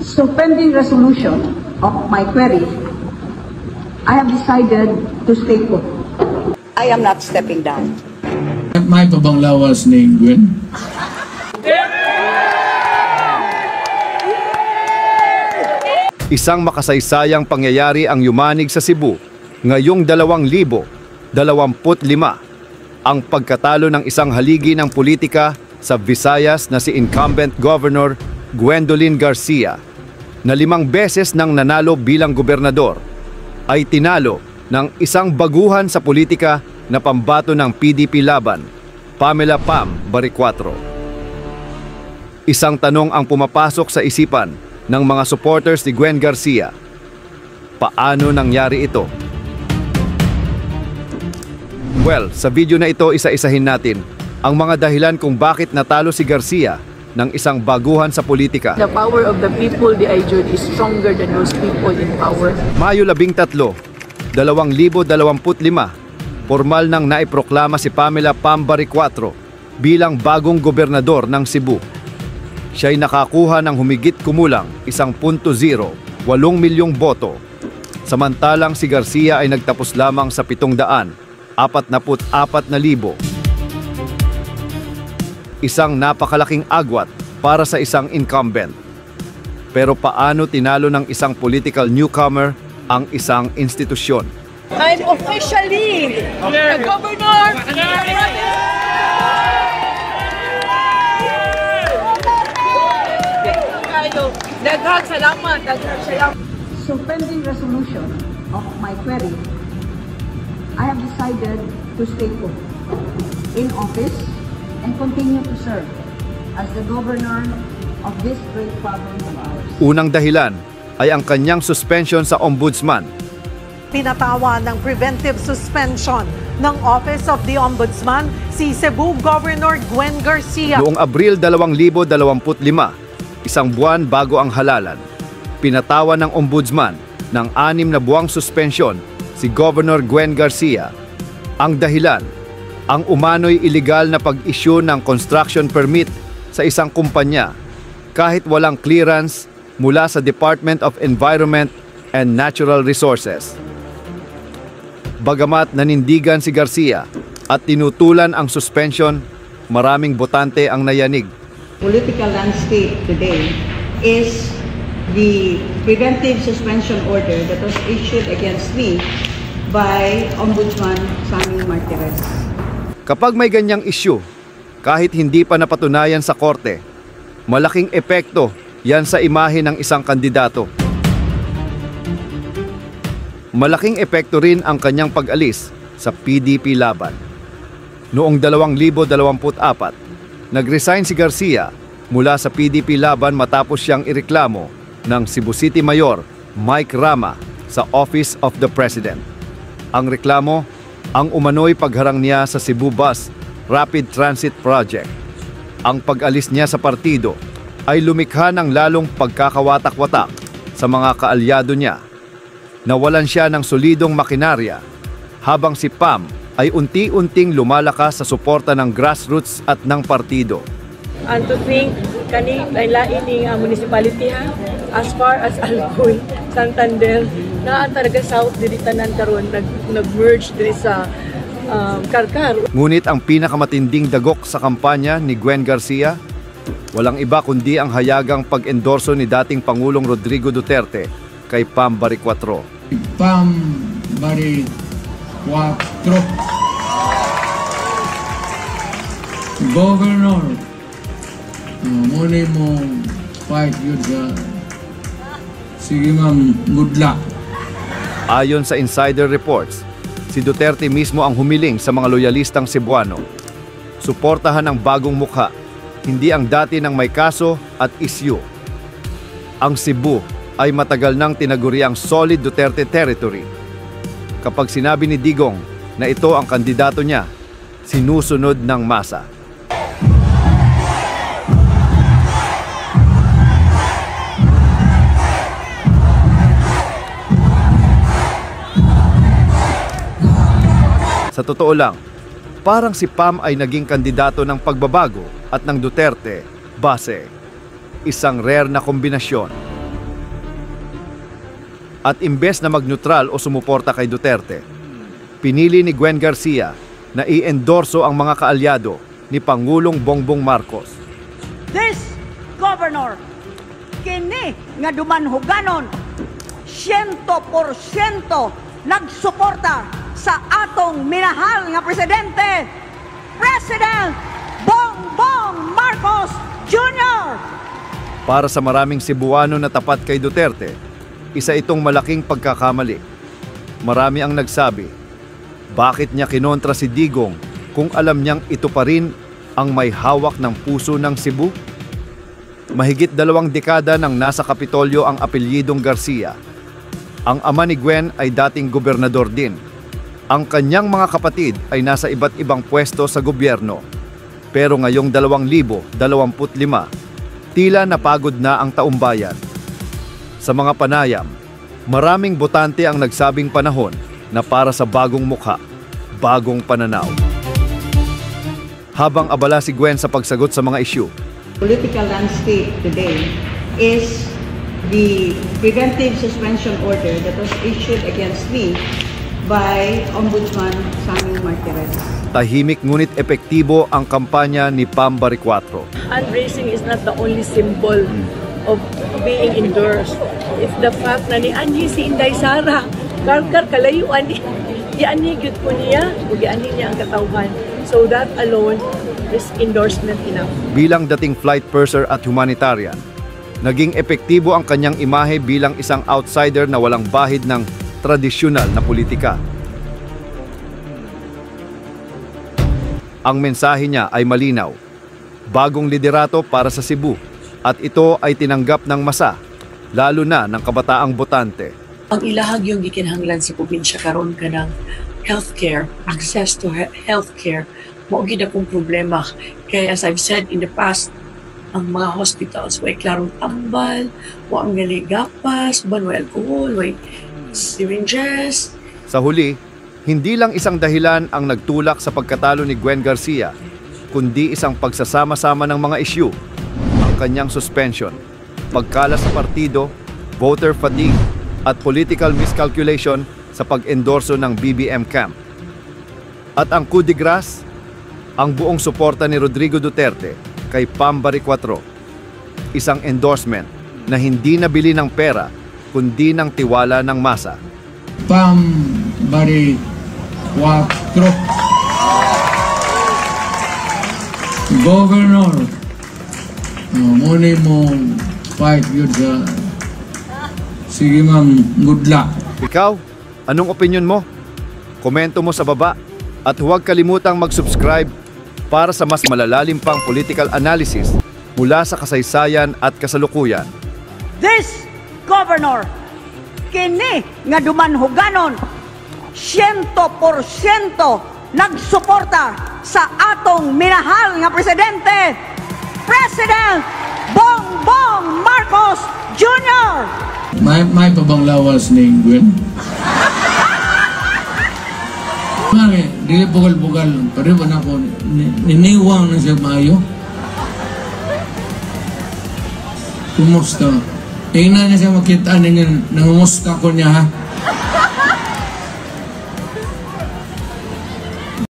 So pending resolution of my query, I have decided to stay put. I am not stepping down. May pabanglawas ni Gwen? Isang makasaysayang pangyayari ang yumanig sa Cebu ngayong 2025, ang pagkatalo ng isang haligi ng politika sa Visayas na si incumbent Governor Gwendolyn Garcia na 5 beses nang nanalo bilang gobernador ay tinalo ng isang baguhan sa politika na pambato ng PDP laban, Pamela Pam Baricuatro. Isang tanong ang pumapasok sa isipan ng mga supporters ni Gwen Garcia. Paano nangyari ito? Well, sa video na ito isa-isahin natin ang mga dahilan kung bakit natalo si Garcia ng isang baguhan sa politika. The power of the people, the IJOD, is stronger than those people in power. Mayo 13, 2025, formal nang naiproklama si Pamela Pam Baricuatro bilang bagong gobernador ng Cebu. Siya'y nakakuha ng humigit kumulang 1.08 milyong boto. Samantalang si Garcia ay nagtapos lamang sa 744,000. Isang napakalaking agwat para sa isang incumbent. Pero paano tinalo ng isang political newcomer ang isang institusyon? I'm officially the governor. Daghang salamat. So pending resolution of my query, I have decided to stay put in office and continue to serve as the governor of this great province of ours. Unang dahilan ay ang kanyang suspension sa ombudsman. Pinatawan ng preventive suspension ng Office of the Ombudsman si Cebu Governor Gwen Garcia. Noong Abril 2025, isang buwan bago ang halalan, pinatawan ng ombudsman ng 6 na buwang suspensyon si Governor Gwen Garcia. Ang dahilan, ang umano'y iligal na pag-issue ng construction permit sa isang kumpanya kahit walang clearance mula sa Department of Environment and Natural Resources. Bagamat nanindigan si Garcia at tinutulan ang suspension, maraming botante ang nayanig. Political landscape today is the preventive suspension order that was issued against me by Ombudsman Sammy Martirez. Kapag may ganyang issue, kahit hindi pa napatunayan sa korte, malaking epekto yan sa imahe ng isang kandidato. Malaking epekto rin ang kanyang pag-alis sa PDP laban. Noong 2024, nag-resign si Garcia mula sa PDP laban matapos siyang ireklamo ng Cebu City Mayor Mike Rama sa Office of the President. Ang reklamo, ang umano'y pagharang niya sa Cebu Bus Rapid Transit Project. Ang pag-alis niya sa partido ay lumikha ng lalong pagkakawatak-watak sa mga kaalyado niya. Nawalan siya ng solidong makinarya habang si Pam ay unti-unting lumalakas sa suporta ng grassroots at ng partido. And to think, kani lain ning municipality ha, as far as Alcoy, Santander, na talaga South diri tanan karon nag-merge diri sa Karkar. Ngunit ang pinakamatinding dagok sa kampanya ni Gwen Garcia, walang iba kundi ang hayagang pag-endorso ni dating Pangulong Rodrigo Duterte kay Pam Baricuatro. Pam Baricuatro, Governor, muna mo fight yun ka. Sige ma'am, good luck. Ayon sa insider reports, si Duterte mismo ang humiling sa mga loyalistang Cebuano. Suportahan ang bagong mukha, hindi ang dati ng may kaso at isyu. Ang Cebu ay matagal nang tinaguriang solid Duterte territory. Kapag sinabi ni Digong na ito ang kandidato niya, sinusunod ng masa. Sa totoo lang, parang si Pam ay naging kandidato ng pagbabago at ng Duterte base. Isang rare na kombinasyon. At imbes na mag-neutral o sumuporta kay Duterte, pinili ni Gwen Garcia na i-endorso ang mga kaalyado ni Pangulong Bongbong Marcos. This governor, kini nga dumanhuganon, 100% nagsuporta sa atong minahal nga presidente, President Bongbong Marcos Jr. Para sa maraming Cebuano na tapat kay Duterte, isa itong malaking pagkakamali. Marami ang nagsabi, bakit niya kinontra si Digong kung alam niyang ito pa rin ang may hawak ng puso ng Cebu? Mahigit 2 dekada nang nasa Kapitolyo ang apelyidong Garcia. Ang ama ni Gwen ay dating gobernador din. Ang kanyang mga kapatid ay nasa iba't ibang pwesto sa gobyerno. Pero ngayong 2025, tila napagod na ang taumbayan. Sa mga panayam, maraming botante ang nagsabing panahon na para sa bagong mukha, bagong pananaw. Habang abala si Gwen sa pagsagot sa mga isyu, Political landscape today is the preventive suspension order that was issued against me by Ombudsman Sammy Martirez. tahimik ngunit epektibo ang kampanya ni Pam Baricuatro. Fundraising is not the only symbol of being endorsed. It's the fact na ni Anhi si Inday Sara, karkar kalayuan ni Ani gyud ko niya, ug ani niya ang katawhan. So that alone is endorsement enough. Bilang dating flight purser at humanitarian, naging epektibo ang kanyang imahe bilang isang outsider na walang bahid ng tradisyonal na politika. Ang mensahe niya ay malinaw, bagong liderato para sa Cebu, at ito ay tinanggap ng masa, lalo na ng kabataang botante. Ang ilahag yung gikinahanglan sa probinsya karon ka ng healthcare, access to healthcare, maugid akong problema. Kaya as I've said in the past, ang mga hospitals, way klarong tambal, ang galigapas, way alcohol, way syringes. Sa huli, hindi lang isang dahilan ang nagtulak sa pagkatalo ni Gwen Garcia, kundi isang pagsasama-sama ng mga isyu, ang kanyang suspension, pagkala sa partido, voter fatigue, at political miscalculation sa pag-endorso ng BBM camp. At ang coup de grace, ang buong suporta ni Rodrigo Duterte kay Pam Baricuatro, isang endorsement na hindi nabili ng pera, kundi ng tiwala ng masa. Pam Baricuatro, Governor, muna mo fight yun sa... Sige ma'am, good luck. Ikaw, anong opinion mo? Komento mo sa baba at huwag kalimutang mag-subscribe para sa mas malalalim pang political analysis mula sa kasaysayan at kasalukuyan. This governor, kini nga dumanhuganon, 100% nagsuporta sa atong minahal nga presidente, President Bongbong Marcos Jr. May pabang lawas ni Gwen? Mari, dili bugal-bugal. Pero ba na ako, niniwang na siya maayo? Kumusta? Tingnan niya siya makita niya, nangumusta ko niya ha?